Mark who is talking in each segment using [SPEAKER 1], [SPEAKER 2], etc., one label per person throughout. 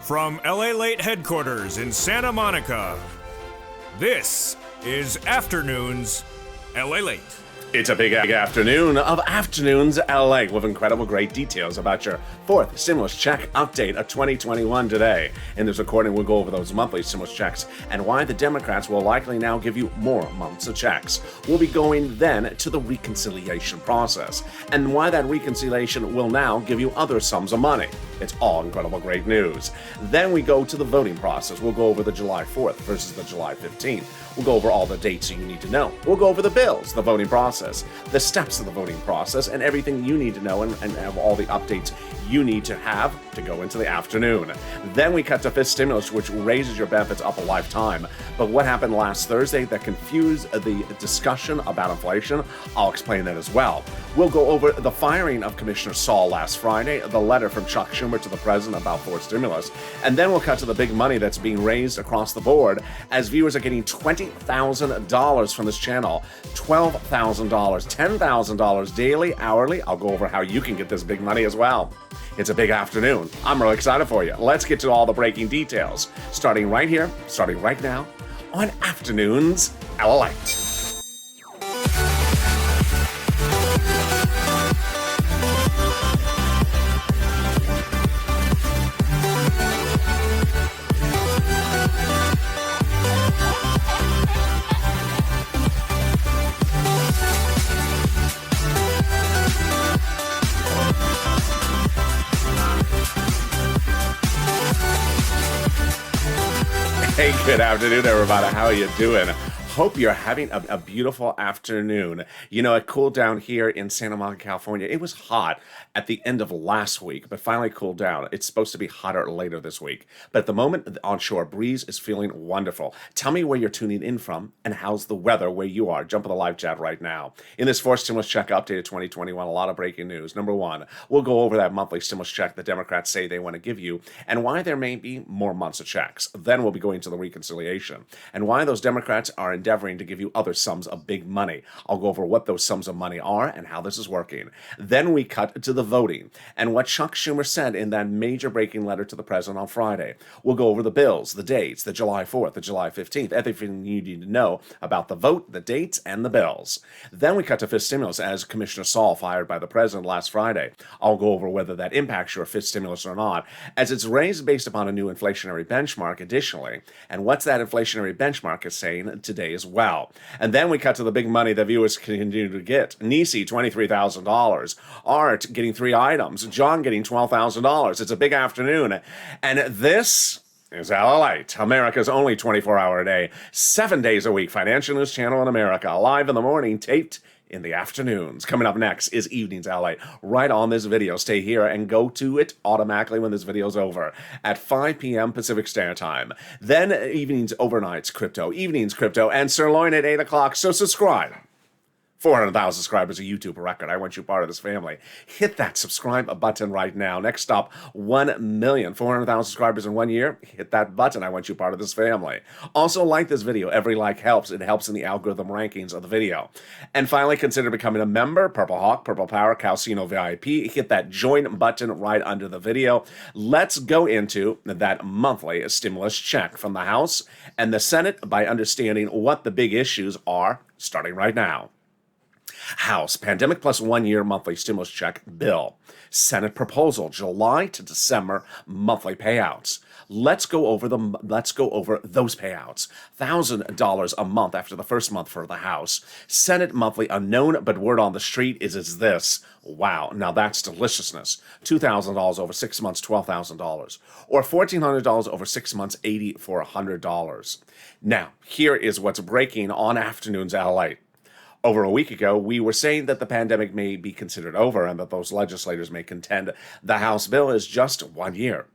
[SPEAKER 1] From Lalate headquarters in Santa Monica, this is Afternoons Lalate.
[SPEAKER 2] It's a big afternoon of Afternoons LA with incredible great details about your fourth stimulus check update of 2021 today. In this recording, we'll go over those monthly stimulus checks and why the Democrats will likely now give you more months of checks. We'll be going then to the reconciliation process and why that reconciliation will now give you other sums of money. It's all incredible great news. Then we go to the voting process. We'll go over the July 4th versus the July 15th. We'll go over all the dates you need to know. We'll go over the bills, the voting process, the steps of the voting process, and everything you need to know and have all the updates you need to have to go into the afternoon. Then we cut to fifth stimulus, which raises your benefits up a lifetime. But what happened last Thursday that confused the discussion about inflation? I'll explain that as well. We'll go over the firing of Commissioner Saul last Friday, the letter from Chuck Schumer to the president about fourth stimulus, and then we'll cut to the big money that's being raised across the board as viewers are getting $20,000 from this channel, $12,000, $10,000 daily, hourly. I'll go over how you can get this big money as well. It's a big afternoon. I'm really excited for you. Let's get to all the breaking details, starting right here, starting right now on Afternoons Lalate. Hey, good afternoon, everybody. How are you doing? Hope you're having a beautiful afternoon. You know, it cooled down here in Santa Monica, California. It was hot at the end of last week, but finally cooled down. It's supposed to be hotter later this week. But at the moment, the onshore breeze is feeling wonderful. Tell me where you're tuning in from and how's the weather where you are. Jump in the live chat right now. In this fourth stimulus check update of 2021, a lot of breaking news. Number one, we'll go over that monthly stimulus check the Democrats say they want to give you and why there may be more months of checks. Then we'll be going to the reconciliation and why those Democrats are endeavoring to give you other sums of big money. I'll go over what those sums of money are and how this is working. Then we cut to the voting and what Chuck Schumer said in that major breaking letter to the president on Friday. We'll go over the bills, the dates, the July 4th, the July 15th, everything you need to know about the vote, the dates, and the bills. Then we cut to fifth stimulus as Commissioner Saul fired by the president last Friday. I'll go over whether that impacts your fifth stimulus or not, as it's raised based upon a new inflationary benchmark additionally, and what's that inflationary benchmark is saying today as well. And then we cut to the big money that viewers continue to get. Nisi, $23,000. Art getting 3 items. John getting $12,000. It's a big afternoon. And this is Lalate, America's only 24-hour a day, 7 days a week financial news channel in America. Live in the morning, taped in the afternoons. Coming up next is Evenings Lalate. Right on this video. Stay here and go to it automatically when this video's over at 5 p.m. Pacific Standard Time. Then Evenings Overnights Crypto, Evenings Crypto, and Sirloin at 8 o'clock. So subscribe. 400,000 subscribers, a YouTube record. I want you part of this family. Hit that subscribe button right now. Next stop, 1,400,000 subscribers in 1 year. Hit that button. I want you part of this family. Also, like this video. Every like helps. It helps in the algorithm rankings of the video. And finally, consider becoming a member. Purple Hawk, Purple Power, Calcino VIP. Hit that join button right under the video. Let's go into that monthly stimulus check from the House and the Senate by understanding what the big issues are, starting right now. House, pandemic plus 1 year monthly stimulus check bill. Senate proposal, July to December monthly payouts. Let's go over those payouts. $1,000 a month after the first month for the House. Senate monthly unknown, but word on the street is this. Wow, now that's deliciousness. $2,000 over 6 months, $12,000. Or $1,400 over 6 months, $80 for $100. Now, here is what's breaking on Afternoons Lalate. Over a week ago, we were saying that the pandemic may be considered over and that those legislators may contend the House bill is just 1 year,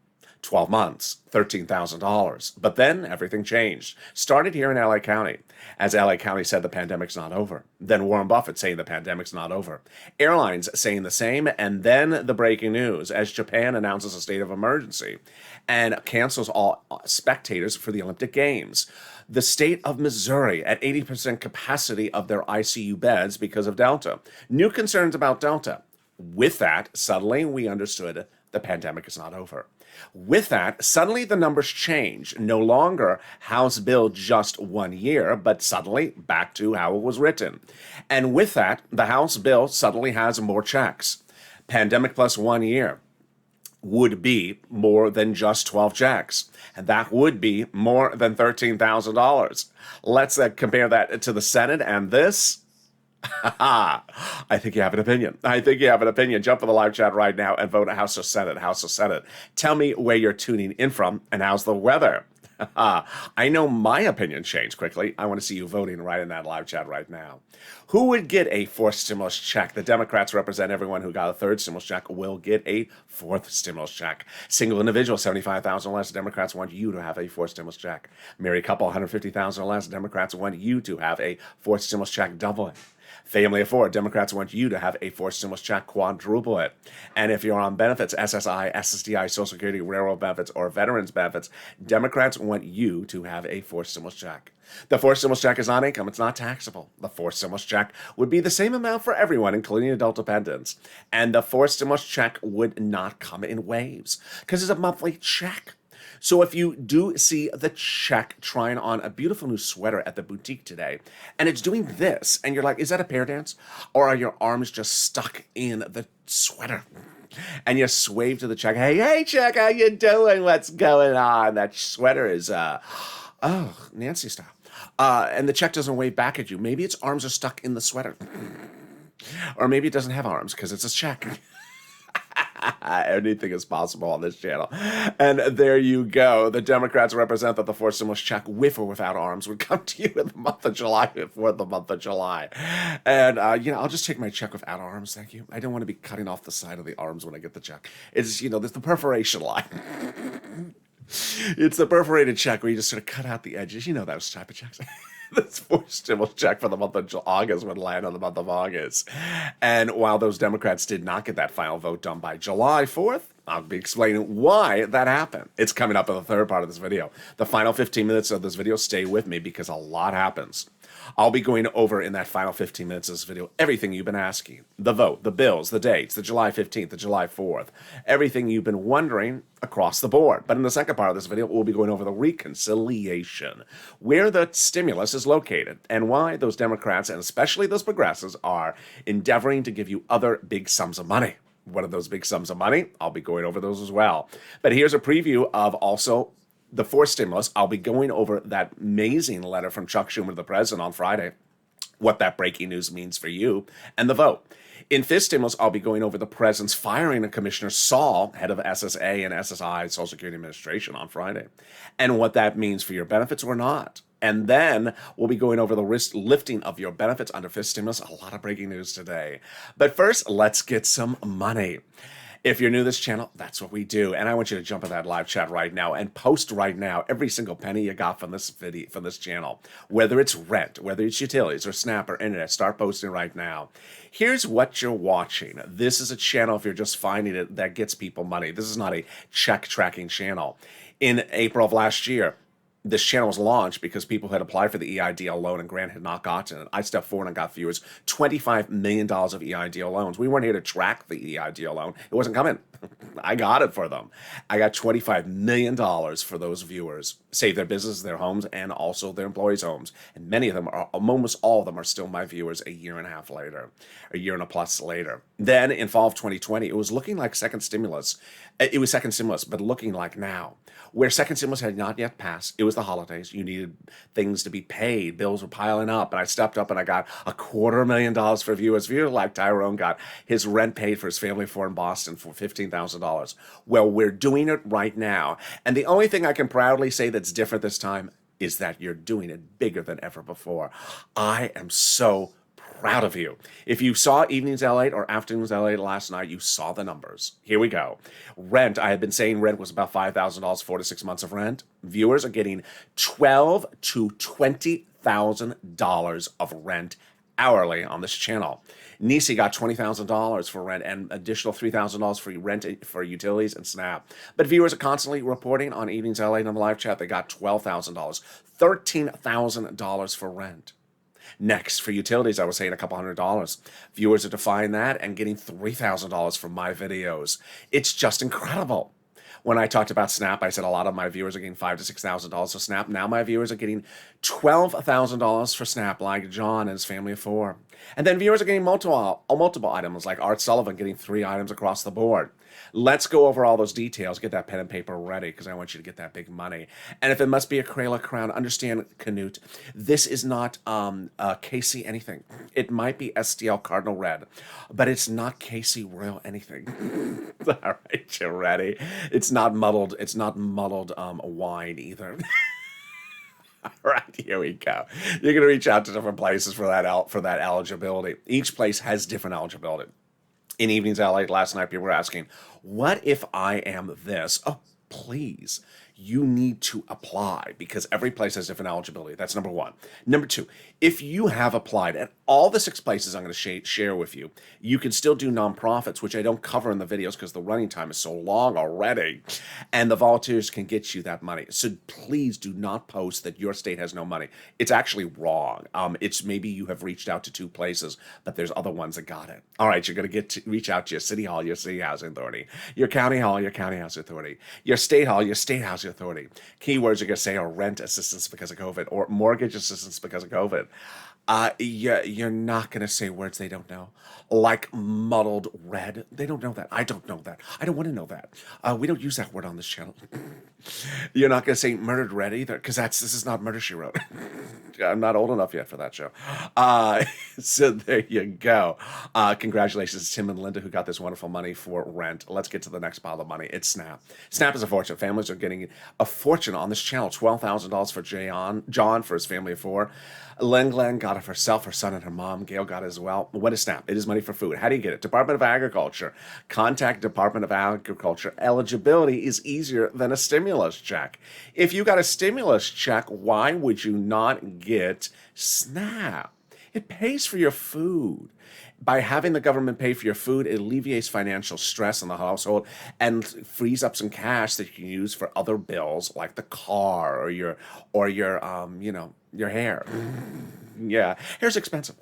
[SPEAKER 2] 12 months, $13,000. But then everything changed. Started here in LA County. As LA County said the pandemic's not over. Then Warren Buffett saying the pandemic's not over. Airlines saying the same. And then the breaking news as Japan announces a state of emergency and cancels all spectators for the Olympic Games. The state of Missouri at 80% capacity of their ICU beds because of Delta. New concerns about Delta. With that, suddenly we understood The pandemic is not over. With that, suddenly the numbers change. No longer House bill just 1 year, but suddenly back to how it was written. And with that, the House bill suddenly has more checks. Pandemic plus 1 year would be more than just 12 checks. And that would be more than $13,000. Let's compare that to the Senate and this. I think you have an opinion. I think you have an opinion. Jump in the live chat right now and vote House or Senate. House or Senate. Tell me where you're tuning in from and how's the weather. I know my opinion changed quickly. I want to see you voting right in that live chat right now. Who would get a fourth stimulus check? The Democrats represent everyone who got a third stimulus check will get a fourth stimulus check. Single individual, $75,000 or less. Democrats want you to have a fourth stimulus check. Married couple, $150,000 or less. Democrats want you to have a fourth stimulus check, double it. Family of four, Democrats want you to have a fourth stimulus check, quadruple it. And if you're on benefits, SSI, SSDI, Social Security, railroad benefits, or veterans benefits, Democrats want you to have a fourth stimulus check. The fourth stimulus check is not income. It's not taxable. The fourth stimulus check would be the same amount for everyone, including adult dependents. And the fourth stimulus check would not come in waves because it's a monthly check. So if you do see the check trying on a beautiful new sweater at the boutique today, and it's doing this, and you're like, is that a pear dance? Or are your arms just stuck in the sweater? And you swave to the check, hey, check, how you doing? What's going on? That sweater is, Nancy style. And the check doesn't wave back at you. Maybe its arms are stuck in the sweater. Or maybe it doesn't have arms because it's a check. Anything is possible on this channel. And there you go. The Democrats represent that the fourth stimulus check, with or without arms, would come to you in the month of July, before the month of July. And, I'll just take my check without arms, thank you. I don't want to be cutting off the side of the arms when I get the check. It's, there's the perforation line. It's the perforated check where you just sort of cut out the edges. You know those type of checks. This fourth stimulus check for the month of August would land on the month of August. And while those Democrats did not get that final vote done by July 4th, I'll be explaining why that happened. It's coming up in the third part of this video. The final 15 minutes of this video, stay with me because a lot happens. I'll be going over in that final 15 minutes of this video everything you've been asking. The vote, the bills, the dates, the July 15th, the July 4th, everything you've been wondering across the board. But in the second part of this video, we'll be going over the reconciliation, where the stimulus is located, and why those Democrats, and especially those progressives, are endeavoring to give you other big sums of money. What are those big sums of money? I'll be going over those as well. But here's a preview of also the fourth stimulus. I'll be going over that amazing letter from Chuck Schumer to the president on Friday, what that breaking news means for you, and the vote. In fifth stimulus, I'll be going over the president's firing of Commissioner Saul, head of SSA and SSI, Social Security Administration, on Friday, and what that means for your benefits or not. And then we'll be going over the risk lifting of your benefits under fifth stimulus. A lot of breaking news today. But first, let's get some money. If you're new to this channel, that's what we do. And I want you to jump in that live chat right now and post right now every single penny you got from this video, from this channel. Whether it's rent, whether it's utilities or Snap or internet, start posting right now. Here's what you're watching. This is a channel, if you're just finding it, that gets people money. This is not a check tracking channel. In April of last year, this channel was launched because people had applied for the EIDL loan and Grant had not gotten it. I stepped forward and got viewers $25 million of EIDL loans. We weren't here to track the EIDL loan. It wasn't coming. I got it for them. I got $25 million for those viewers. Saved their businesses, their homes, and also their employees' homes. And many of them, almost all of them, are still my viewers a year and a half later, a year and a plus later. Then in fall of 2020, it was looking like second stimulus. It was second stimulus, but looking like now. Where second stimulus had not yet passed, it was the holidays. You needed things to be paid. Bills were piling up. And I stepped up and I got $250,000 for viewers. Viewers like Tyrone got his rent paid for his family in Boston for $15,000. Well, we're doing it right now. And the only thing I can proudly say that's different this time is that you're doing it bigger than ever before. I am so proud of you. If you saw Evenings L8 or Afternoons L8 last night, you saw the numbers. Here we go. Rent, I had been saying rent was about $5,000, 4 to 6 months of rent. Viewers are getting $12,000 to $20,000 of rent hourly on this channel. Nisi got $20,000 for rent and additional $3,000 for rent for utilities and Snap. But viewers are constantly reporting on Evenings L8 on the live chat. They got $12,000, $13,000 for rent. Next, for utilities, I was saying a couple $100. Viewers are defying that and getting $3,000 from my videos. It's just incredible. When I talked about Snap, I said a lot of my viewers are getting $5,000 to $6,000 for Snap. Now my viewers are getting $12,000 for Snap, like John and his family of 4. And then viewers are getting multiple items, like Art Sullivan getting 3 items across the board. Let's go over all those details. Get that pen and paper ready, because I want you to get that big money. And if it must be a Crayola crown, understand, Canute, this is not KC anything. It might be STL Cardinal Red, but it's not KC Royal anything. All right, you ready? It's not muddled. It's not muddled wine either. All right, here we go. You're going to reach out to different places for that eligibility. Each place has different eligibility. In Evenings LA last night, people were asking, what if I am this? Oh, please. You need to apply, because every place has different eligibility. That's number 1. Number 2, if you have applied at all the 6 places I'm going to share with you, you can still do nonprofits, which I don't cover in the videos because the running time is so long already, and the volunteers can get you that money. So please do not post that your state has no money. It's actually wrong. It's maybe you have reached out to 2 places, but there's other ones that got it. All right, you're going to reach out to your city hall, your city housing authority, your county hall, your county housing authority, your state hall, your state housing authority. Keywords you're going to say are rent assistance because of COVID or mortgage assistance because of COVID. You're not going to say words they don't know, like muddled red. They don't know that. I don't know that. I don't want to know that. We don't use that word on this channel. You're not going to say murdered red either, because this is not Murder, She Wrote. I'm not old enough yet for that show. So there you go. Congratulations to Tim and Linda, who got this wonderful money for rent. Let's get to the next pile of money. It's Snap. Snap is a fortune. Families are getting a fortune on this channel. $12,000 for John for his family of 4. Glenn got it for herself, her son, and her mom. Gail got it as well. What is Snap? It is money for food. How do you get it? Department of Agriculture. Contact Department of Agriculture. Eligibility is easier than a stimulus check. If you got a stimulus check, why would you not get Snap? It pays for your food. By having the government pay for your food, it alleviates financial stress in the household and frees up some cash that you can use for other bills, like the car or your hair. Yeah, hair's expensive.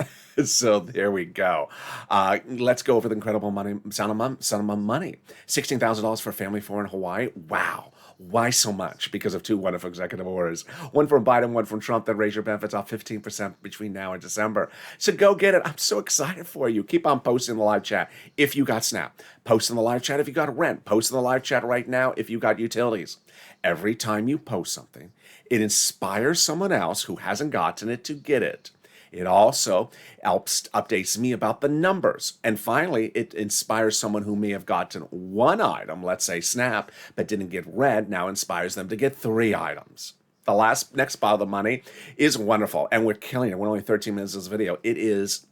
[SPEAKER 2] So there we go. Let's go over the incredible money. Sound of money. $16,000 for a family of 4 in Hawaii. Wow. Why so much? Because of 2 wonderful executive orders. One from Biden, one from Trump, that raise your benefits off 15% between now and December. So go get it. I'm so excited for you. Keep on posting in the live chat if you got Snap. Post in the live chat if you got rent. Post in the live chat right now if you got utilities. Every time you post something, it inspires someone else who hasn't gotten it to get it. It also updates me about the numbers. And finally, it inspires someone who may have gotten 1 item, let's say Snap, but didn't get red, now inspires them to get 3 items. The next pile of the money is wonderful, and we're killing it. We're only 13 minutes of this video. It is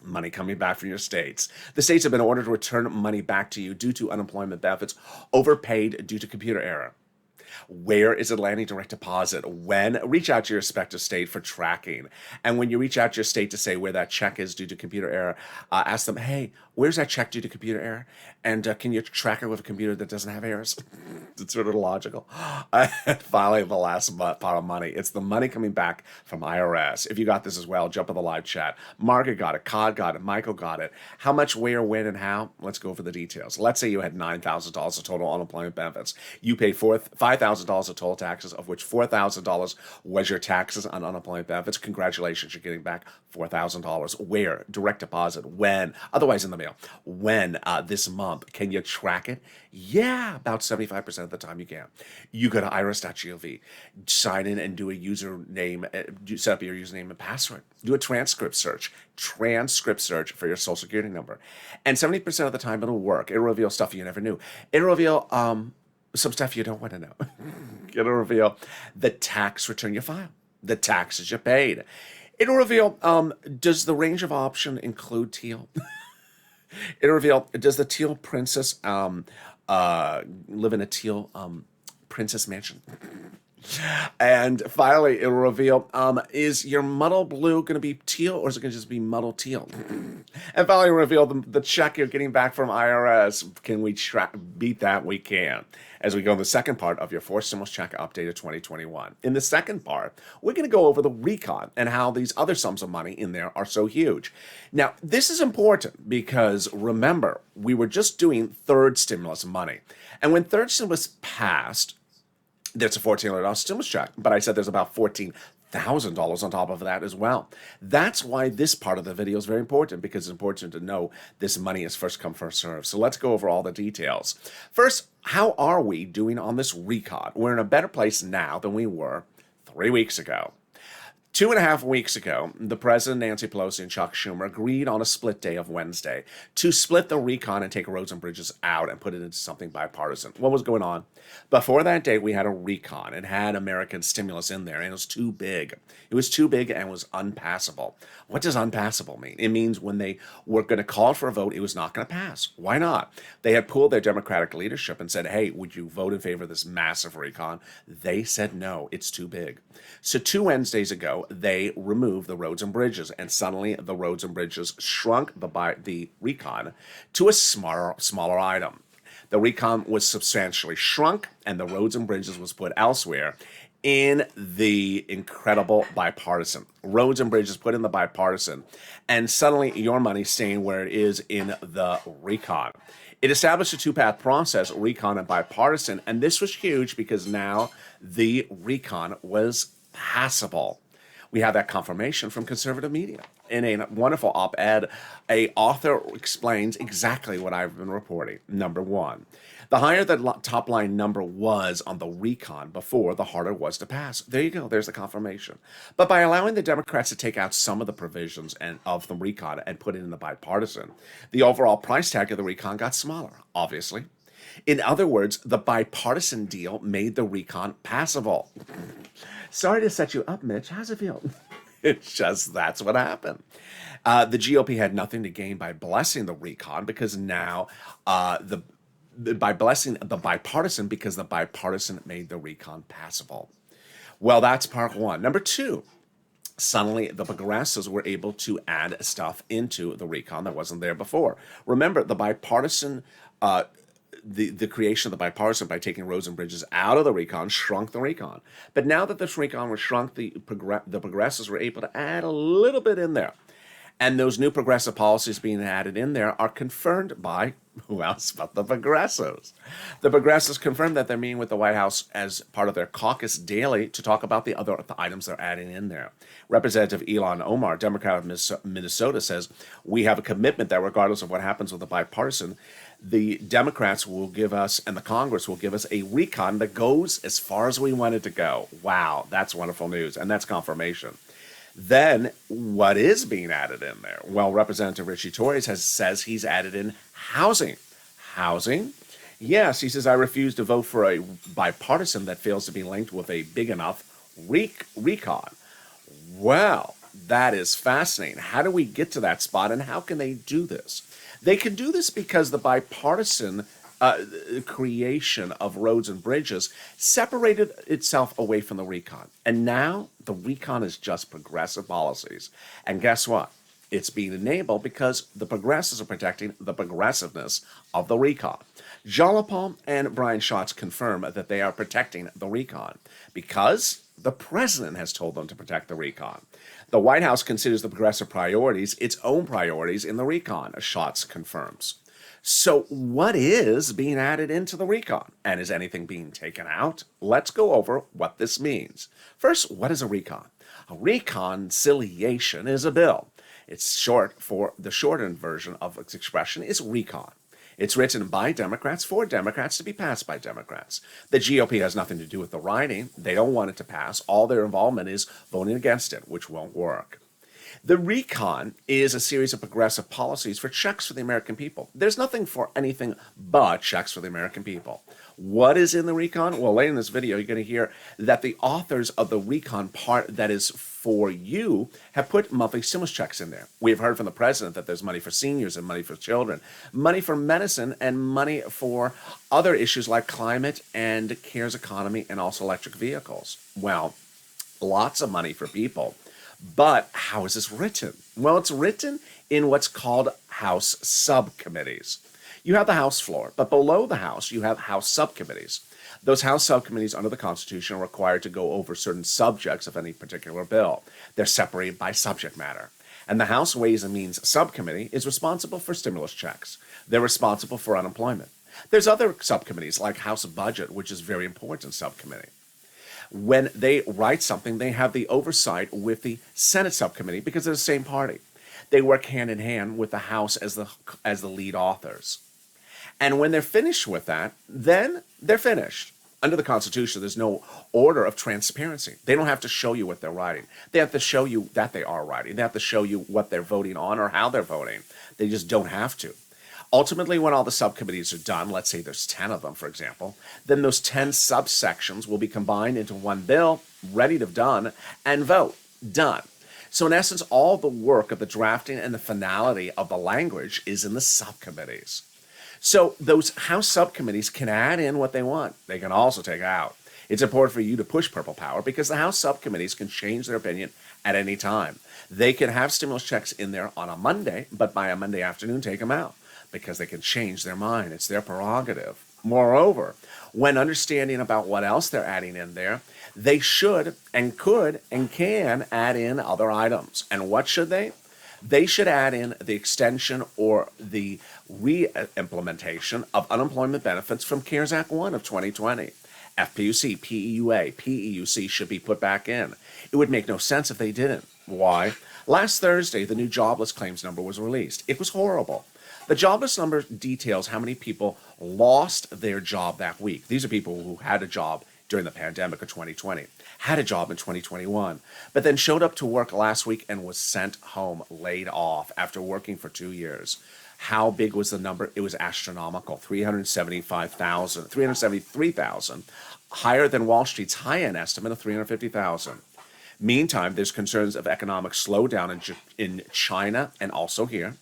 [SPEAKER 2] money coming back from your states. The states have been ordered to return money back to you due to unemployment benefits overpaid due to computer error. Where is it landing direct deposit? When? Reach out to your respective state for tracking. And when you reach out to your state to say where that check is due to computer error, ask them, hey, where's that check due to computer error? And can you track it with a computer that doesn't have errors? It's sort of logical. Finally, the last part of money. It's the money coming back from IRS. If you got this as well, jump in the live chat. Margaret got it. Cod got it. Michael got it. How much, where, when, and how? Let's go over the details. Let's say you had $9,000 of total unemployment benefits. You paid $5,000 of total taxes, of which $4,000 was your taxes on unemployment benefits. Congratulations, you're getting back $4,000. Where? Direct deposit. When? Otherwise in the mail. When? This month. Can you track it? Yeah, about 75% of the time you can. You go to iris.gov, sign in and do a username, set up your username and password. Do a transcript search for your social security number. And 70% of the time it'll work. It'll reveal stuff you never knew. It'll reveal some stuff you don't want to know. It'll reveal the tax return you filed, the taxes you paid. It'll reveal, does the range of option include teal? It'll reveal, does the teal princess live in a teal princess mansion? And finally, it'll reveal, is your muddle blue going to be teal or is it going to just be muddle teal? And finally, reveal the check you're getting back from IRS. Can we beat that? We can. As we go in the second part of your fourth stimulus check update of 2021. In the second part, we're going to go over the recon and how these other sums of money in there are so huge. Now, this is important because remember, we were just doing third stimulus money. And when third stimulus passed, there's a $1,400 stimulus check, but I said there's about $14,000 on top of that as well. That's why this part of the video is very important, because it's important to know this money is first come, first served. So let's go over all the details. First, how are we doing on this recon? We're in a better place now than we were 3 weeks ago. 2.5 weeks ago, the President, Nancy Pelosi, and Chuck Schumer agreed on a split day of Wednesday to split the recon and take roads and bridges out and put it into something bipartisan. What was going on? Before that date, we had a recon. It had American stimulus in there, and it was too big. It was too big and was unpassable. What does unpassable mean? It means when they were going to call for a vote, it was not going to pass. Why not? They had pulled their Democratic leadership and said, hey, would you vote in favor of this massive recon? They said no, it's too big. So 2 Wednesdays ago, they removed the roads and bridges, and suddenly the roads and bridges shrunk the recon to a smaller item. The recon was substantially shrunk, and the roads and bridges was put elsewhere in the incredible bipartisan. Roads and bridges put in the bipartisan, and suddenly your money's staying where it is in the recon. It established a 2-path process, recon and bipartisan, and this was huge because now the recon was passable. We have that confirmation from conservative media. In a wonderful op-ed, an author explains exactly what I've been reporting. Number one, the higher the top line number was on the recon before, the harder it was to pass. There you go. There's the confirmation. But by allowing the Democrats to take out some of the provisions of the recon and put it in the bipartisan, the overall price tag of the recon got smaller, obviously. In other words, the bipartisan deal made the recon passable. Sorry to set you up, Mitch. How's it feel? It's just, that's what happened. The GOP had nothing to gain by blessing the recon because now by blessing the bipartisan because the bipartisan made the recon passable. Well, that's part one. Number two, suddenly the progressives were able to add stuff into the recon that wasn't there before. Remember, the bipartisan the creation of the bipartisan by taking roads and bridges out of the recon shrunk the recon. But now that this recon was shrunk, the progressives were able to add a little bit in there. And those new progressive policies being added in there are confirmed by who else but the progressives. The progressives confirmed that they're meeting with the White House as part of their caucus daily to talk about the other items they're adding in there. Representative Elon Omar, Democrat of Minnesota, says, we have a commitment that regardless of what happens with the bipartisan, the Democrats will give us, and the Congress will give us, a recon that goes as far as we want it to go. Wow, that's wonderful news, and that's confirmation. Then, what is being added in there? Well, Representative Richie Torres says he's added in housing. Housing? Yes, he says, I refuse to vote for a bipartisan that fails to be linked with a big enough recon. Well, that is fascinating. How do we get to that spot, and how can they do this? They can do this because the bipartisan creation of roads and bridges separated itself away from the recon. And now the recon is just progressive policies. And guess what? It's being enabled because the progressives are protecting the progressiveness of the recon. Jalapal and Brian Schatz confirm that they are protecting the recon because the president has told them to protect the recon. The White House considers the progressive priorities its own priorities in the recon, as Schatz confirms. So what is being added into the recon? And is anything being taken out? Let's go over what this means. First, what is a recon? A reconciliation is a bill. It's short for the shortened version of its expression is recon. It's written by Democrats for Democrats to be passed by Democrats. The GOP has nothing to do with the writing. They don't want it to pass. All their involvement is voting against it, which won't work. The recon is a series of progressive policies for checks for the American people. There's nothing for anything but checks for the American people. What is in the recon? Well, later in this video, you're going to hear that the authors of the recon part that is for you have put monthly stimulus checks in there. We've heard from the president that there's money for seniors and money for children, money for medicine, and money for other issues like climate and CARES economy and also electric vehicles. Well, lots of money for people. But how is this written? Well, it's written in what's called House subcommittees. You have the House floor, but below the House, you have House subcommittees. Those House subcommittees under the Constitution are required to go over certain subjects of any particular bill. They're separated by subject matter. And the House Ways and Means Subcommittee is responsible for stimulus checks. They're responsible for unemployment. There's other subcommittees like House Budget, which is a very important subcommittee. When they write something, they have the oversight with the Senate subcommittee because they're the same party. They work hand in hand with the House as the lead authors. And when they're finished with that, then they're finished. Under the Constitution, there's no order of transparency. They don't have to show you what they're writing. They have to show you that they are writing. They have to show you what they're voting on or how they're voting. They just don't have to. Ultimately, when all the subcommittees are done, let's say there's 10 of them, for example, then those 10 subsections will be combined into one bill, ready to done, and vote. Done. So in essence, all the work of the drafting and the finality of the language is in the subcommittees. So those House subcommittees can add in what they want. They can also take out. It's important for you to push purple power because the House subcommittees can change their opinion at any time. They can have stimulus checks in there on a Monday, but by a Monday afternoon, take them out because they can change their mind. It's their prerogative. Moreover, when understanding about what else they're adding in there, they should and could and can add in other items. And what should they? They should add in the extension or the re-implementation of unemployment benefits from CARES Act 1 of 2020. FPUC, PEUA, PEUC should be put back in. It would make no sense if they didn't. Why? Last Thursday, the new jobless claims number was released. It was horrible. The jobless number details how many people lost their job that week. These are people who had a job during the pandemic of 2020, had a job in 2021, but then showed up to work last week and was sent home, laid off after working for 2 years. How big was the number? It was astronomical, 373,000, higher than Wall Street's high-end estimate of 350,000. Meantime, there's concerns of economic slowdown in China and also here.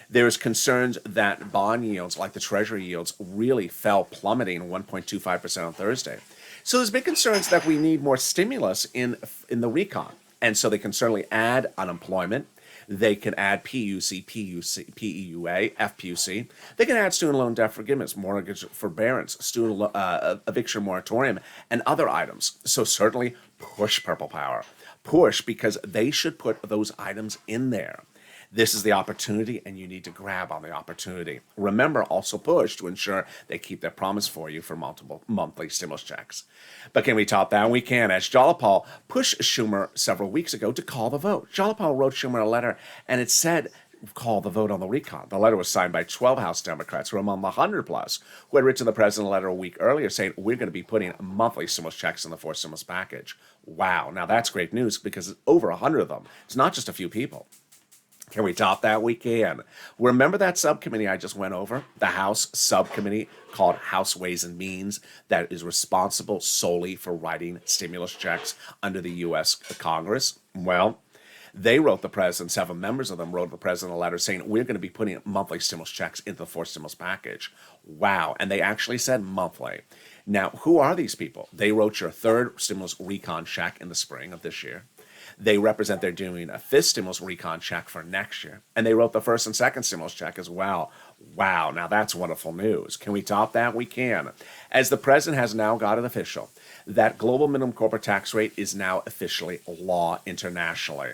[SPEAKER 2] There's concerns that bond yields, like the Treasury yields, really fell plummeting 1.25% on Thursday. So there's big concerns that we need more stimulus in the recon. And so they can certainly add unemployment. They can add PUC, PEUA, FPUC. They can add student loan debt forgiveness, mortgage forbearance, student eviction moratorium, and other items. So certainly push purple power. Push because they should put those items in there. This is the opportunity, and you need to grab on the opportunity. Remember, also push to ensure they keep their promise for you for multiple monthly stimulus checks. But can we top that? We can. As Jalapal pushed Schumer several weeks ago to call the vote. Jalapal wrote Schumer a letter, and it said, call the vote on the recon. The letter was signed by 12 House Democrats who were among the 100-plus who had written the president a letter a week earlier saying, we're going to be putting monthly stimulus checks in the fourth stimulus package. Wow. Now, that's great news because it's over 100 of them. It's not just a few people. Can we top that? We can. Remember that subcommittee I just went over? The House subcommittee called House Ways and Means that is responsible solely for writing stimulus checks under the U.S. Congress? Well, they wrote the president, 7 members of them wrote the president a letter saying, we're going to be putting monthly stimulus checks into the fourth stimulus package. Wow. And they actually said monthly. Now, who are these people? They wrote your third stimulus recon check in the spring of this year. They represent they're doing a fifth stimulus recon check for next year. And they wrote the first and second stimulus check as well. Wow, now that's wonderful news. Can we top that? We can. As the president has now got it official, that global minimum corporate tax rate is now officially law internationally.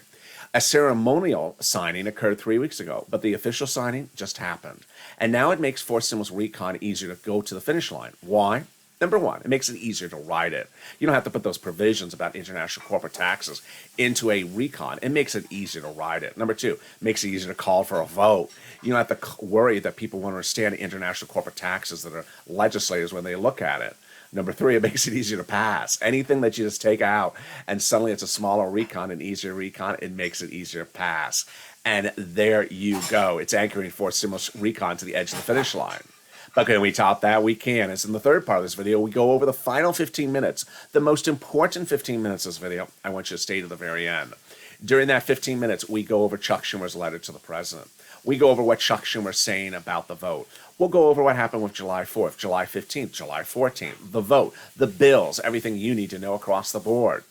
[SPEAKER 2] A ceremonial signing occurred 3 weeks ago, but the official signing just happened. And now it makes fourth stimulus recon easier to go to the finish line. Why? Number one, it makes it easier to write it. You don't have to put those provisions about international corporate taxes into a recon. It makes it easier to write it. Number two, it makes it easier to call for a vote. You don't have to worry that people won't understand international corporate taxes that are legislators when they look at it. Number 3, it makes it easier to pass. Anything that you just take out and suddenly it's a smaller recon, an easier recon, it makes it easier to pass. And there you go. It's anchoring for stimulus recon to the edge of the finish line. But can we top that? We can. As in the third part of this video, we go over the final 15 minutes, the most important 15 minutes of this video. I want you to stay to the very end. During that 15 minutes, we go over Chuck Schumer's letter to the president. We go over what Chuck Schumer's saying about the vote. We'll go over what happened with July 4th, July 15th, July 14th, the vote, the bills, everything you need to know across the board.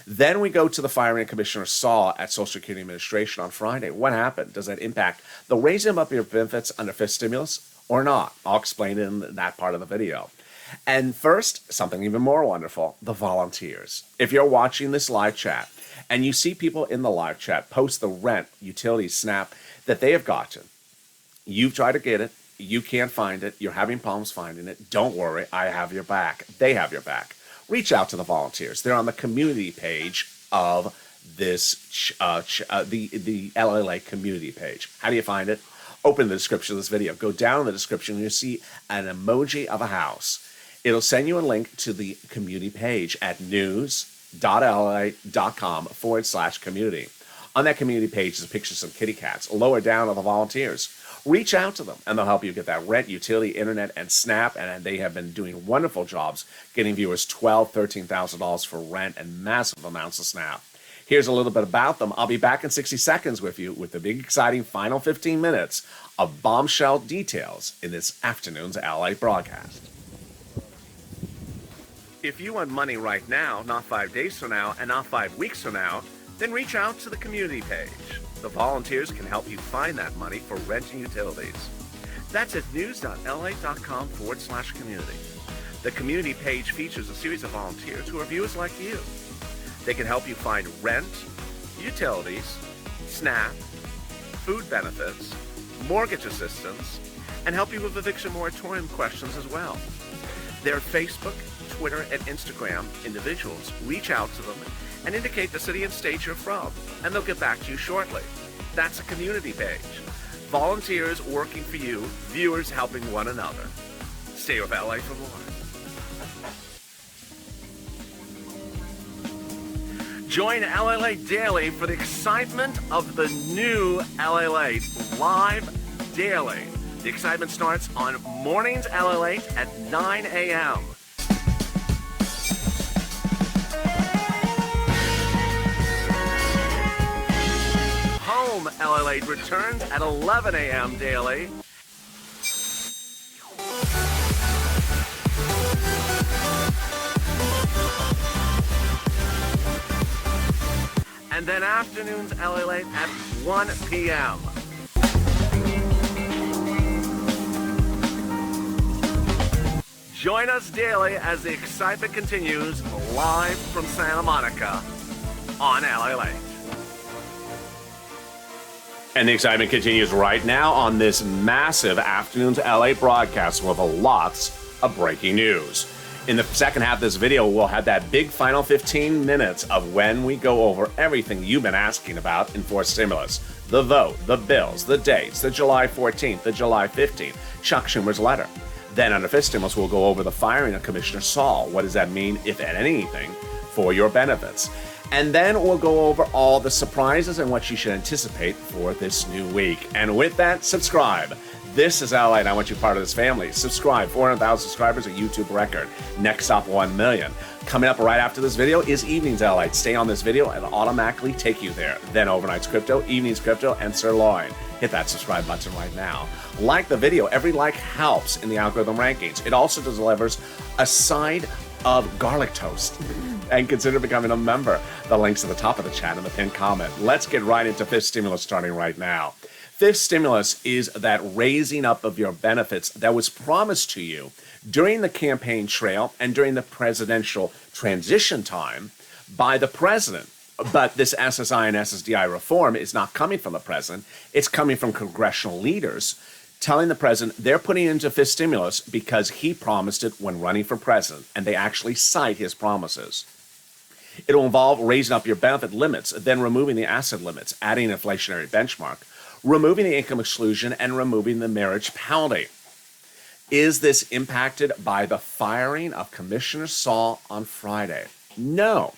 [SPEAKER 2] Then we go to the firing of Commissioner Saul at Social Security Administration on Friday. What happened? Does that impact the raising up your benefits under fifth stimulus or not? I'll explain it in that part of the video. And first, something even more wonderful, the volunteers. If you're watching this live chat and you see people in the live chat post the rent, utilities, SNAP that they have gotten, you've tried to get it, you can't find it, you're having problems finding it, don't worry, I have your back. They have your back. Reach out to the volunteers. They're on the community page of this, the LLA community page. How do you find it? Open the description of this video. Go down in the description and you'll see an emoji of a house. It'll send you a link to the community page at news.la.com/community. On that community page is a picture of some kitty cats. Lower down are the volunteers. Reach out to them and they'll help you get that rent, utility, internet, and SNAP. And they have been doing wonderful jobs getting viewers $12,000, $13,000 for rent and massive amounts of SNAP. Here's a little bit about them. I'll be back in 60 seconds with you with the big, exciting final 15 minutes of bombshell details in this afternoon's LA broadcast. If you want money right now, not 5 days from now, and not 5 weeks from now, then reach out to the community page. The volunteers can help you find that money for rent and utilities. That's at news.la.com/community. The community page features a series of volunteers who are viewers like you. They can help you find rent, utilities, SNAP, food benefits, mortgage assistance, and help you with eviction moratorium questions as well. Their Facebook, Twitter, and Instagram individuals reach out to them and indicate the city and state you're from, and they'll get back to you shortly. That's a community page. Volunteers working for you, viewers helping one another. Stay with LA for more. Join LA Daily for the excitement of the new LA live daily. The excitement starts on mornings LA at 9 a.m. Home LA returns at 11 a.m. daily. And then afternoons LA at 1 p.m. Join us daily as the excitement continues live from Santa Monica on LA. And the excitement continues right now on this massive afternoon's LA broadcast with lots of breaking news. In the second half of this video, we'll have that big final 15 minutes of when we go over everything you've been asking about in forced stimulus. The vote, the bills, the dates, the July 14th, the July 15th, Chuck Schumer's letter. Then under fifth stimulus, we'll go over the firing of Commissioner Saul. What does that mean, if anything, for your benefits? And then we'll go over all the surprises and what you should anticipate for this new week. And with that, subscribe. This is LA, and I want you part of this family. Subscribe. 400,000 subscribers, a YouTube record. Next up, 1 million. Coming up right after this video is Evenings LA. Stay on this video and it'll automatically take you there. Then Overnight's Crypto, Evenings Crypto, and Sirloin. Hit that subscribe button right now. Like the video. Every like helps in the algorithm rankings. It also delivers a side of garlic toast. And consider becoming a member. The link's at the top of the chat and the pinned comment. Let's get right into fifth stimulus starting right now. Fifth stimulus is that raising up of your benefits that was promised to you during the campaign trail and during the presidential transition time by the president. But this SSI and SSDI reform is not coming from the president. It's coming from congressional leaders telling the president they're putting it into fifth stimulus because he promised it when running for president, and they actually cite his promises. It'll involve raising up your benefit limits, then removing the asset limits, adding an inflationary benchmark, removing the income exclusion, and removing the marriage penalty. Is this impacted by the firing of Commissioner Saul on Friday? No.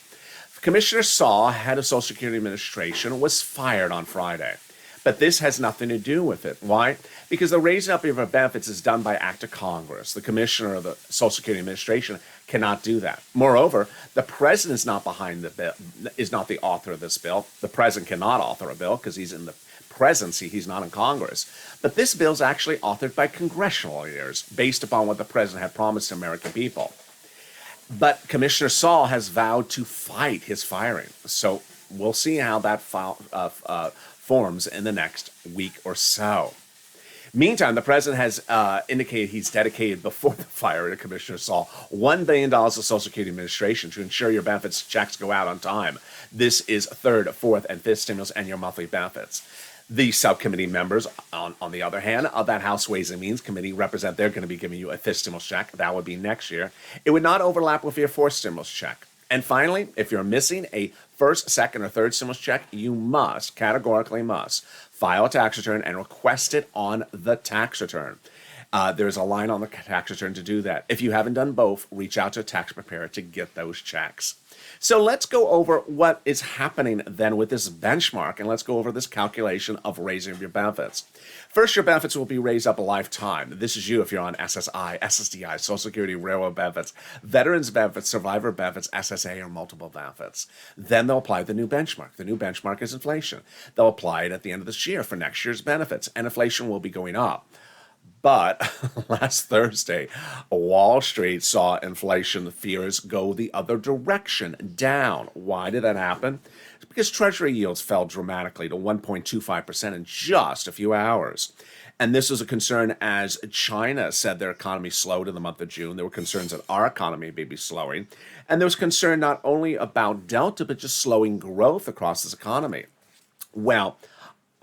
[SPEAKER 2] Commissioner Saul, head of Social Security Administration, was fired on Friday. But this has nothing to do with it. Why? Because the raising up of your benefits is done by act of Congress. The commissioner of the Social Security Administration cannot do that. Moreover, the president is not behind the bill, is not the author of this bill. The president cannot author a bill because he's in the presidency, he's not in Congress. But this bill is actually authored by congressional leaders based upon what the president had promised the American people. But Commissioner Saul has vowed to fight his firing. So we'll see how that forms in the next week or so. Meantime, the president has indicated he's dedicated before the firing of Commissioner Saul $1 billion to Social Security Administration to ensure your benefits checks go out on time. This is third, fourth, and fifth stimulus and your monthly benefits. The subcommittee members, on the other hand, of that House Ways and Means Committee represent they're going to be giving you a fifth stimulus check. That would be next year. It would not overlap with your fourth stimulus check. And finally, if you're missing a first, second, or third stimulus check, you must, categorically must, file a tax return and request it on the tax return. There's a line on the tax return to do that. If you haven't done both, reach out to a tax preparer to get those checks. So let's go over what is happening then with this benchmark, and let's go over this calculation of raising your benefits. First, your benefits will be raised up a lifetime. This is you if you're on SSI, SSDI, Social Security, Railroad benefits, Veterans benefits, Survivor benefits, SSA, or multiple benefits. Then they'll apply the new benchmark. The new benchmark is inflation. They'll apply it at the end of this year for next year's benefits, and inflation will be going up. But last Thursday, Wall Street saw inflation fears go the other direction, down. Why did that happen? It's because Treasury yields fell dramatically to 1.25% in just a few hours. And this was a concern as China said their economy slowed in the month of June. There were concerns that our economy may be slowing. And there was concern not only about Delta, but just slowing growth across this economy. Well,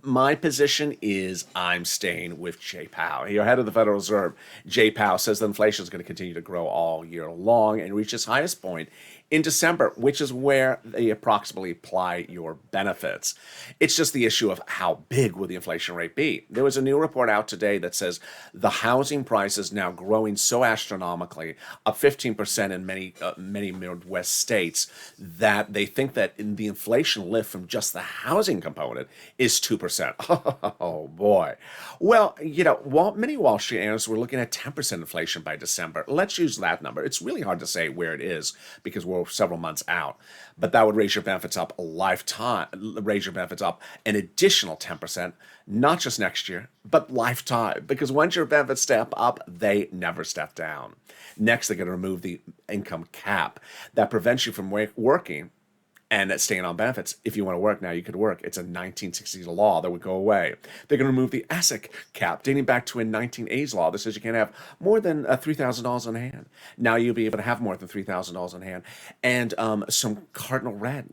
[SPEAKER 2] my position is I'm staying with Jay Powell. Your head of the Federal Reserve, Jay Powell, says that inflation is going to continue to grow all year long and reach its highest point in December, which is where they approximately apply your benefits. It's just the issue of how big will the inflation rate be. There was a new report out today that says the housing price is now growing so astronomically, up 15% in many Midwest states, that they think that in the inflation lift from just the housing component is 2%. Oh boy. Well, many Wall Street analysts were looking at 10% inflation by December. Let's use that number. It's really hard to say where it is because we're several months out, but that would raise your benefits up a lifetime, raise your benefits up an additional 10%, not just next year, but lifetime, because once your benefits step up, they never step down. Next, they're going to remove the income cap that prevents you from working and staying on benefits. If you want to work now, you could work. It's a 1960s law that would go away. They're going to remove the ASIC cap, dating back to a 1980s law that says you can't have more than $3,000 on hand. Now you'll be able to have more than $3,000 on hand, and some cardinal red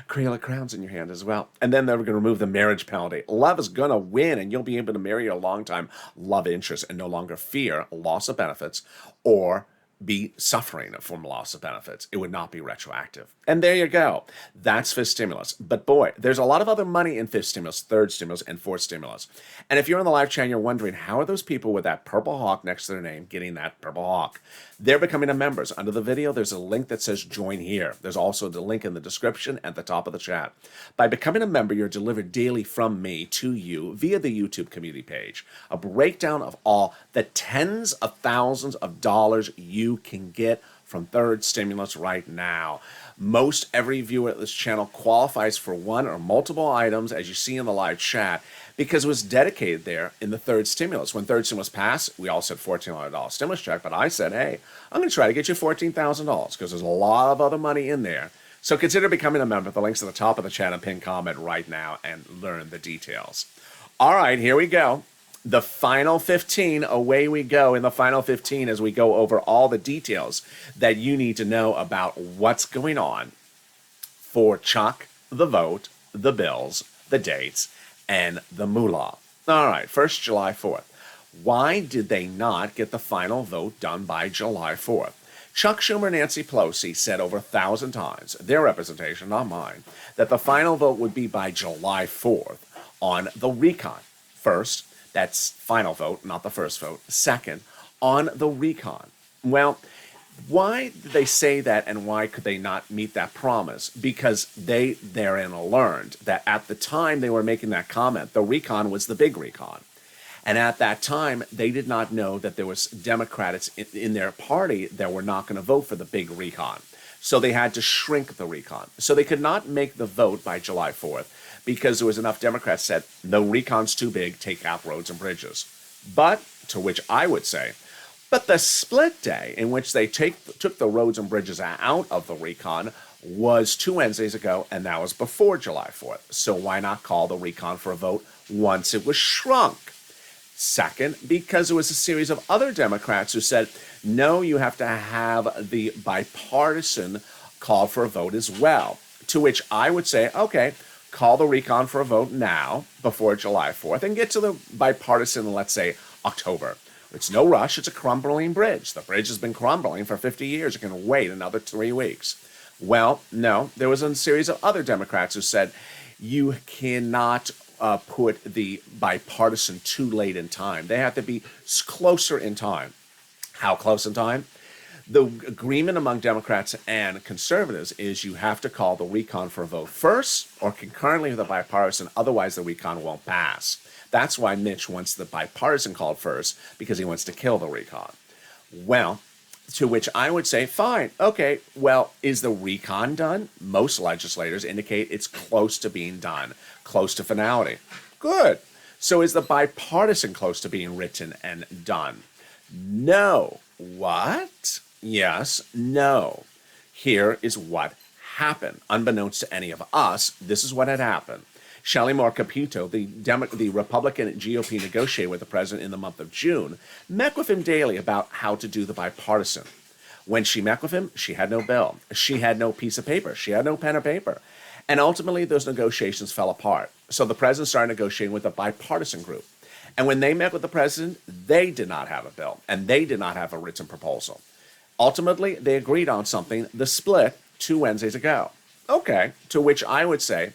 [SPEAKER 2] Crayola crowns in your hand as well. And then they're going to remove the marriage penalty. Love is going to win, and you'll be able to marry your longtime love interest and no longer fear loss of benefits or be suffering from loss of benefits. It would not be retroactive. And there you go. That's fifth stimulus. But boy, there's a lot of other money in fifth stimulus, third stimulus, and fourth stimulus. And if you're on the live chat and you're wondering, how are those people with that purple hawk next to their name getting that purple hawk? They're becoming a members. Under the video, there's a link that says join here. There's also the link in the description at the top of the chat. By becoming a member, you're delivered daily from me to you via the YouTube community page. A breakdown of all the tens of thousands of dollars you can get from third stimulus right now. Most every viewer at this channel qualifies for one or multiple items, as you see in the live chat, because it was dedicated there in the third stimulus. When third stimulus passed, we all said $1,400 stimulus check, but I said, hey, I'm going to try to get you $14,000 because there's a lot of other money in there. So consider becoming a member. The link's at the top of the chat and pin comment right now and learn the details. All right, here we go. The final 15, away we go in the final 15 as we go over all the details that you need to know about what's going on for Chuck, the vote, the bills, the dates, and the moolah. All right, first, July 4th. Why did they not get the final vote done by July 4th? Chuck Schumer and Nancy Pelosi said over 1,000 times, their representation, not mine, that the final vote would be by July 4th on the recon. First, That's final vote, not the first vote. Second, on the recon. Well, why did they say that, and why could they not meet that promise? Because they therein learned that at the time they were making that comment, the recon was the big recon. And at that time, they did not know that there was Democrats in their party that were not going to vote for the big recon. So they had to shrink the recon. So they could not make the vote by July 4th because there was enough Democrats said, the recon's too big, take out roads and bridges. But, to which I would say, but the split day in which they took the roads and bridges out of the recon was 2 Wednesdays ago, and that was before July 4th. So why not call the recon for a vote once it was shrunk? Second, because there was a series of other Democrats who said, no, you have to have the bipartisan call for a vote as well. To which I would say, okay, call the recon for a vote now, before July 4th, and get to the bipartisan, let's say, October. It's no rush. It's a crumbling bridge. The bridge has been crumbling for 50 years. You can wait another 3 weeks. Well, no, there was a series of other Democrats who said, you cannot put the bipartisan too late in time. They have to be closer in time. How close in time? The agreement among Democrats and conservatives is you have to call the recon for a vote first or concurrently with the bipartisan, otherwise the recon won't pass. That's why Mitch wants the bipartisan called first, because he wants to kill the recon. Well, to which I would say, fine, okay, well, is the recon done? Most legislators indicate it's close to being done, close to finality. Good. So is the bipartisan close to being written and done? No. What? Yes, no. Here is what happened. Unbeknownst to any of us, this is what had happened. Shelley Moore Capito, the Republican GOP negotiator with the president in the month of June, met with him daily about how to do the bipartisan. When she met with him, she had no bill. She had no piece of paper. She had no pen or paper. And ultimately, those negotiations fell apart. So the president started negotiating with a bipartisan group. And when they met with the president, they did not have a bill, and they did not have a written proposal. Ultimately, they agreed on something, the split, 2 Wednesdays ago. Okay, to which I would say,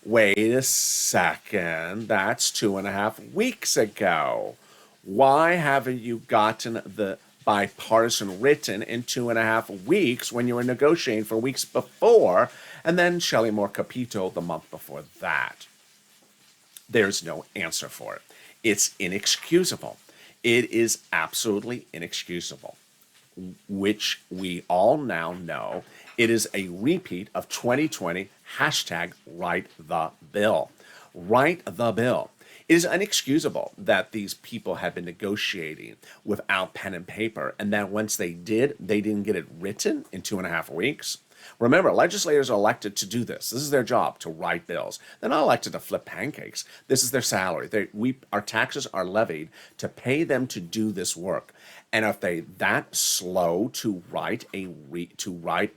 [SPEAKER 2] wait a second, that's 2.5 weeks ago. Why haven't you gotten the bipartisan written in 2.5 weeks when you were negotiating for weeks before, and then Shelley Moore Capito the month before that? There's no answer for it. It's inexcusable. It is absolutely inexcusable, which we all now know. It is a repeat of 2020 hashtag write the bill. Write the bill. It is inexcusable that these people had been negotiating without pen and paper, and that once they did, they didn't get it written in 2.5 weeks. Remember, legislators are elected to do this. This is their job, to write bills. They're not elected to flip pancakes. This is their salary. Our taxes are levied to pay them to do this work. And if they that slow to write a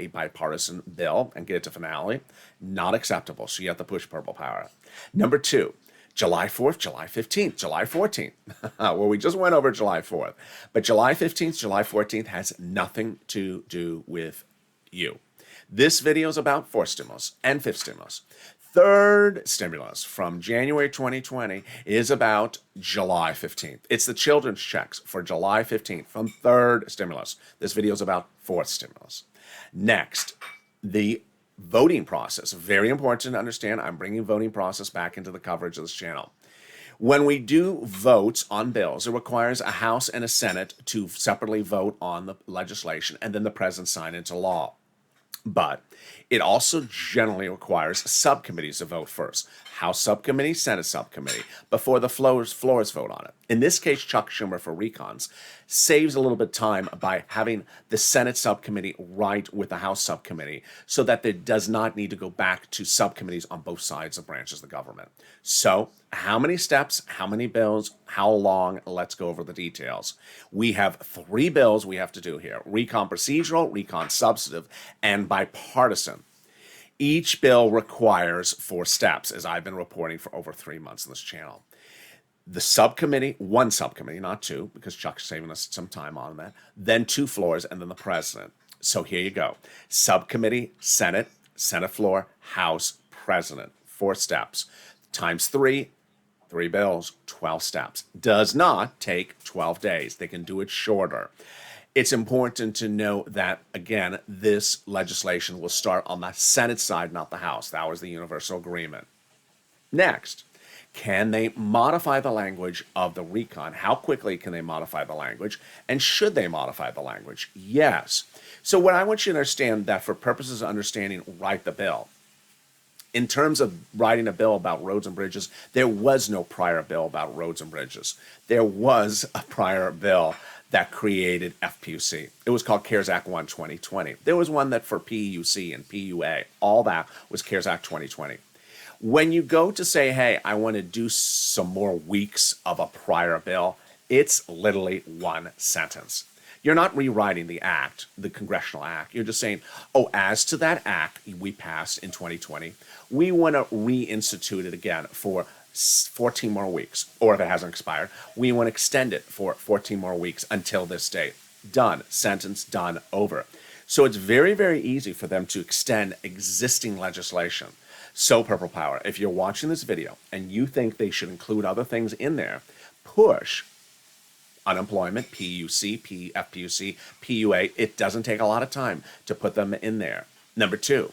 [SPEAKER 2] bipartisan bill and get it to finality, not acceptable. So you have to push purple power. Number 2, July 4th, July 15th, July 14th. Well, we just went over July 4th. But July 15th, July 14th has nothing to do with you. This video is about fourth stimulus and fifth stimulus. Third stimulus from January 2020 is about July 15th. It's the children's checks for July 15th from third stimulus. This video is about fourth stimulus. Next, the voting process. Very important to understand. I'm bringing voting process back into the coverage of this channel. When we do votes on bills, it requires a House and a Senate to separately vote on the legislation and then the president sign into law. But it also generally requires subcommittees to vote first. House subcommittee, Senate subcommittee, before the floors vote on it. In this case, Chuck Schumer for recons saves a little bit of time by having the Senate subcommittee write with the House subcommittee so that it does not need to go back to subcommittees on both sides of branches of the government. So how many steps, how many bills, how long? Let's go over the details. We have 3 bills we have to do here: recon procedural, recon substantive, and bipartisan. Each bill requires 4 steps, as I've been reporting for over 3 months on this channel. The subcommittee, 1 subcommittee, not 2, because Chuck's saving us some time on that, then 2 floors, and then the president. So here you go. Subcommittee, Senate floor, House, president. 4 steps. Times 3, 3 bills, 12 steps. Does not take 12 days. They can do it shorter. It's important to know that, again, this legislation will start on the Senate side, not the House. That was the universal agreement. Next, can they modify the language of the recon? How quickly can they modify the language? And should they modify the language? Yes. So what I want you to understand that for purposes of understanding write the bill, in terms of writing a bill about roads and bridges, there was no prior bill about roads and bridges. There was a prior bill that created FPUC. It was called CARES Act 1 2020. There was one that for PUC and PUA, all that was CARES Act 2020. When you go to say, hey, I want to do some more weeks of a prior bill, it's literally one sentence. You're not rewriting the act, the congressional act. You're just saying, oh, as to that act we passed in 2020, we want to reinstitute it again for 14 more weeks. Or if it hasn't expired, we want to extend it for 14 more weeks until this date. Done. Sentence done. Over. So it's very, very easy for them to extend existing legislation. So Purple Power, if you're watching this video and you think they should include other things in there, push unemployment, PUC, FPUC, PUA. It doesn't take a lot of time to put them in there. Number 2,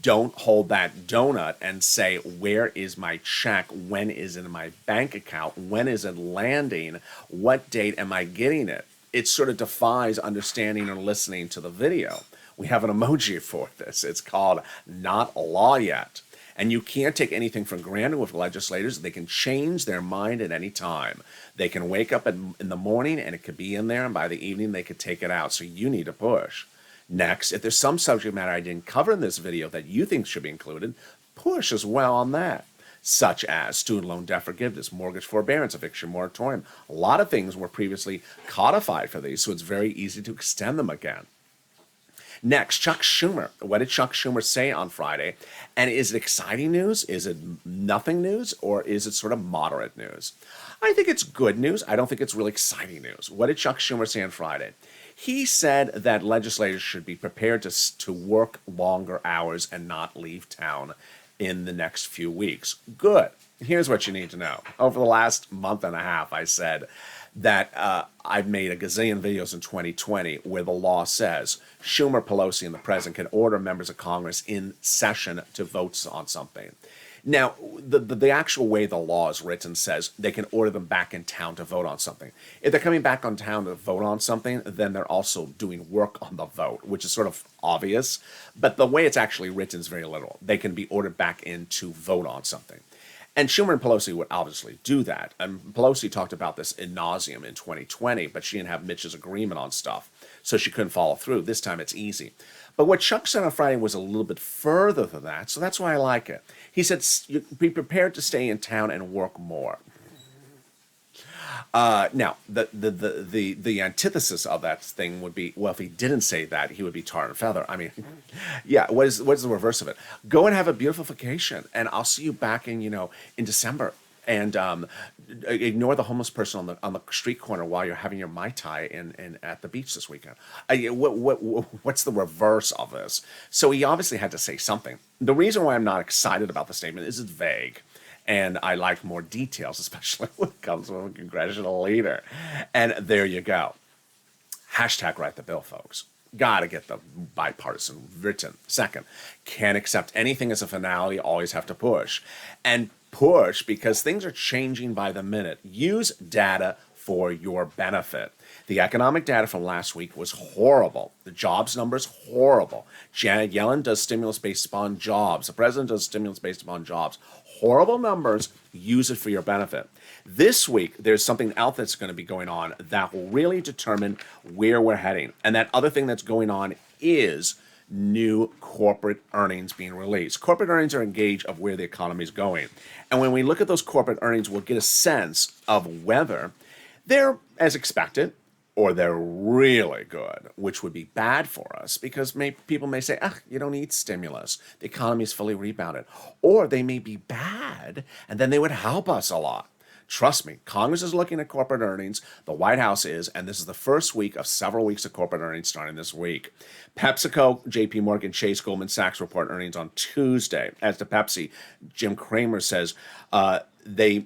[SPEAKER 2] don't hold that donut and say, where is my check? When is it in my bank account? When is it landing? What date am I getting it? It sort of defies understanding or listening to the video. We have an emoji for this. It's called Not a Law Yet. And you can't take anything for granted with legislators. They can change their mind at any time. They can wake up in the morning and it could be in there, and by the evening they could take it out. So you need to push. Next, if there's some subject matter I didn't cover in this video that you think should be included, push as well on that, such as student loan debt forgiveness, mortgage forbearance, eviction moratorium. A lot of things were previously codified for these, so it's very easy to extend them again. Next, Chuck Schumer. What did Chuck Schumer say on Friday? And is it exciting news? Is it nothing news? Or is it sort of moderate news? I think it's good news. I don't think it's really exciting news. What did Chuck Schumer say on Friday? He said that legislators should be prepared to work longer hours and not leave town in the next few weeks. Good. Here's what you need to know. Over the last month and a half, I said that I've made a gazillion videos in 2020 where the law says Schumer, Pelosi, and the president can order members of Congress in session to vote on something. Now, the actual way the law is written says they can order them back in town to vote on something. If they're coming back on town to vote on something, then they're also doing work on the vote, which is sort of obvious. But the way it's actually written is very literal. They can be ordered back in to vote on something. And Schumer and Pelosi would obviously do that. And Pelosi talked about this ad nauseum in 2020, but she didn't have Mitch's agreement on stuff, so she couldn't follow through. This time it's easy. But what Chuck said on Friday was a little bit further than that, so that's why I like it. He said, be prepared to stay in town and work more. Now, the antithesis of that thing would be, well, if he didn't say that, he would be tar and feather. I mean, yeah, what is the reverse of it? Go and have a beautiful vacation, and I'll see you back in December. And ignore the homeless person on the street corner while you're having your Mai Tai in at the beach this weekend. What's the reverse of this? So he obviously had to say something. The reason why I'm not excited about the statement is it's vague. And I like more details, especially when it comes from a congressional leader. And there you go. Hashtag write the bill, folks. Got to get the bipartisan written. Second, can't accept anything as a finality, always have to push. And push because things are changing by the minute. Use data for your benefit. The economic data from last week was horrible. The jobs numbers, horrible. Janet Yellen does stimulus based upon jobs. The president does stimulus based upon jobs. Horrible numbers. Use it for your benefit. This week, there's something else that's going to be going on that will really determine where we're heading. And that other thing that's going on is new corporate earnings being released. Corporate earnings are a gauge of where the economy is going. And when we look at those corporate earnings, we'll get a sense of whether they're as expected or they're really good, which would be bad for us because people may say, you don't need stimulus. The economy is fully rebounded. Or they may be bad, and then they would help us a lot. Trust me, Congress is looking at corporate earnings. The White House is, and this is the first week of several weeks of corporate earnings starting this week. PepsiCo, JP Morgan Chase, Goldman Sachs report earnings on Tuesday. As to Pepsi, Jim Cramer says they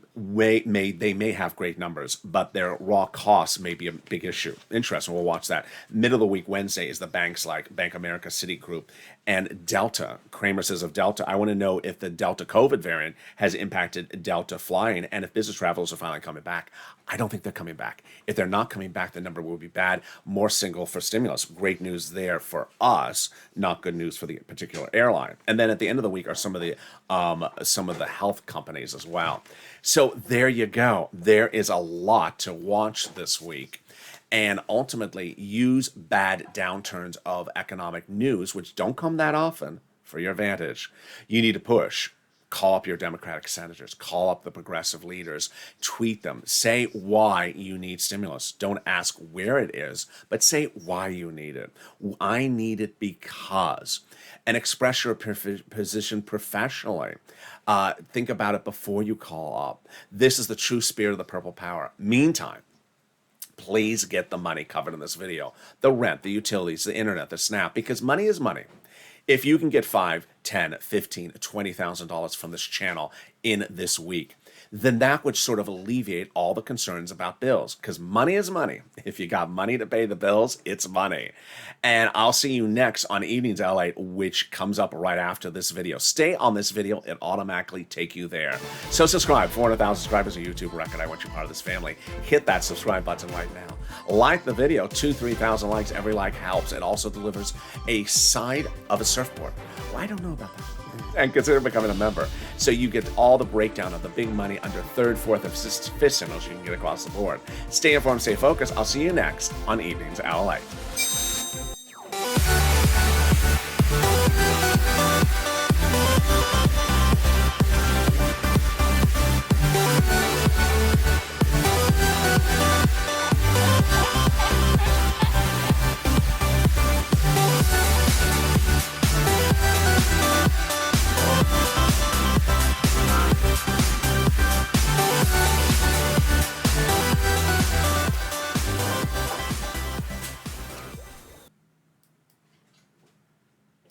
[SPEAKER 2] may have great numbers, but their raw costs may be a big issue. Interesting. We'll watch that. Middle of the week Wednesday is the banks like Bank of America, Citigroup, and Delta. Kramer says of Delta, I want to know if the Delta COVID variant has impacted Delta flying and if business travelers are finally coming back. I don't think they're coming back. If they're not coming back, the number will be bad. More single for stimulus. Great news there for us. Not good news for the particular airline. And then at the end of the week are some of the health companies as well. So there you go. There is a lot to watch this week. And ultimately use bad downturns of economic news, which don't come that often, for your advantage. You need to push. Call up your Democratic senators. Call up the progressive leaders. Tweet them. Say why you need stimulus. Don't ask where it is, but say why you need it. I need it because. And express your position professionally. Think about it before you call up. This is the true spirit of the Purple Power. Meantime, please get the money covered in this video. The rent, the utilities, the internet, the SNAP, because money is money. If you can get $5,000, $10,000, $15,000, $20,000 from this channel in this week, then that would sort of alleviate all the concerns about bills, because money is money. If you got money to pay the bills, it's money. And I'll see you next on Evenings LA, which comes up right after this video. Stay on this video, it automatically take you there. So subscribe. 400,000 subscribers, a YouTube record. I want you part of this family. Hit that subscribe button right now. Like the video. 2,000-3,000 likes. Every like helps. It also delivers a side of a surfboard. Well, I don't know about that. And consider becoming a member, so you get all the breakdown of the big money under third, fourth, and fifth signals you can get across the board. Stay informed, stay focused. I'll see you next on Evenings LA.